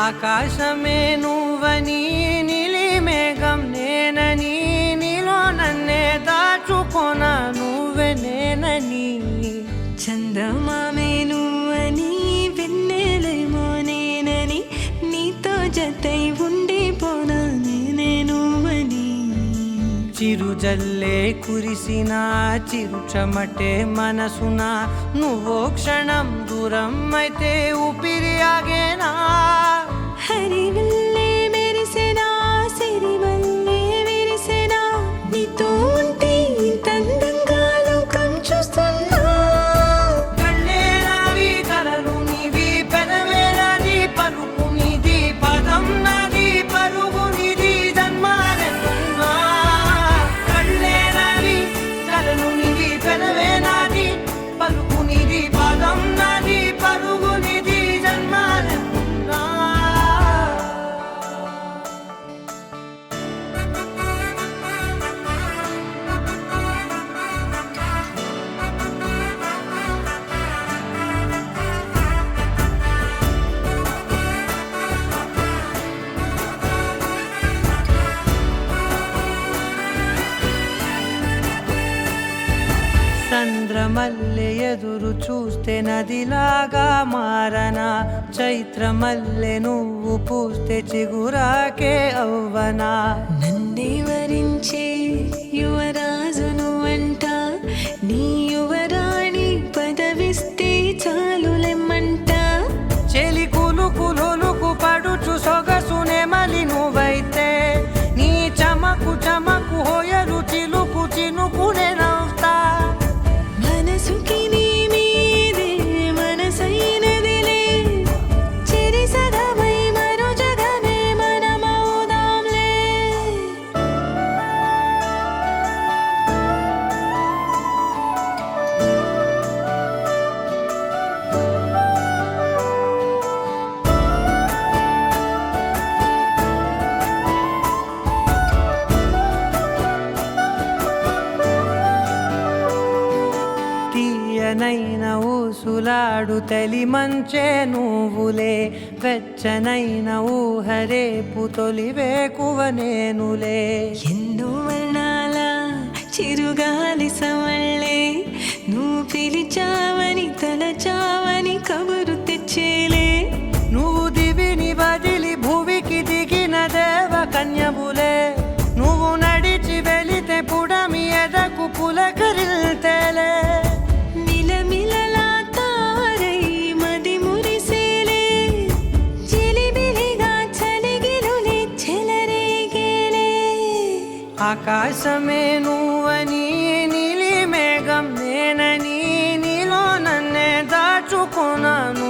ఆకాశమే నువ్వని నీలి మేఘం నేనని నీలో నన్నే దాచుకోన నువ్వే నేనని చందమామే నువ్వని వెన్నెలేమో నేనని నీతో జతై ఉండిపోనా నేనే నువ్వని చిరుజల్లే కురిసిన చిరు చెమటే మనసున నువ్వో క్షణం దూరం అయితే ఊపిరి ఆగేనా హరివల్లే మెరిసెనా సిరివల్లే విరిసెనా నీతో ఉంటే ఇంతందంగా లోకం చూస్తున్నా కళ్ళే నావి కలలు నీవి పెదవే నాది పలుకు నీది పదం నాది పరుగు నీది జన్మాలెన్నున్నా కళ్ళే నావి కలలు నీవి పెదవే నాది పలుకు నీది పదం నాది పరుగు నీది జన్మాలెన్నున్నా చంద్రమల్లె ఎదురు చూస్తే నదిలాగా మారనా చైత్రమల్లె నువ్వు పూస్తే చిగురాకే అవ్వనా నన్నే వరించే యువరాజును అంట నీ యువరాణి పదవిస్తే చాలులెమ్మంట చెలి కులుకు పడుచు సొగసునే మలి నువ్వైతే నీ చమకు చమకు హోయలు చిలుకు చినుకునే నవ్వుతా మనసుకి నీ మీదే మనసైనదిలే చెరి సగమై మరో జగమే మనమవుదాంలే తీయనైన ఊసులాడు తలి మంచే నువ్వులే వెచ్చనైన ఊహరేపు తొలి వేకువ నేనులే ఎన్నో వర్ణాల చిరుగాలి సమళ్ళే నువ్వు పిలిచావని తలచావని కబురు తెచ్చేలే నువ్వు దివిని వదిలి భూమికి దిగిన దేవ కన్యబులే నువ్వు నడిచి వెళితే పుడమి ఎదకు పులకరిల్తేలే మిలమిలలా తారై మది మురిసేలే చిలిబిలిగా చలిగిలులే చెలరేగేలే ఆకాశమే నువ్వని నీలి మేఘం నేనని నీలో నన్నే దాచుకున్నాను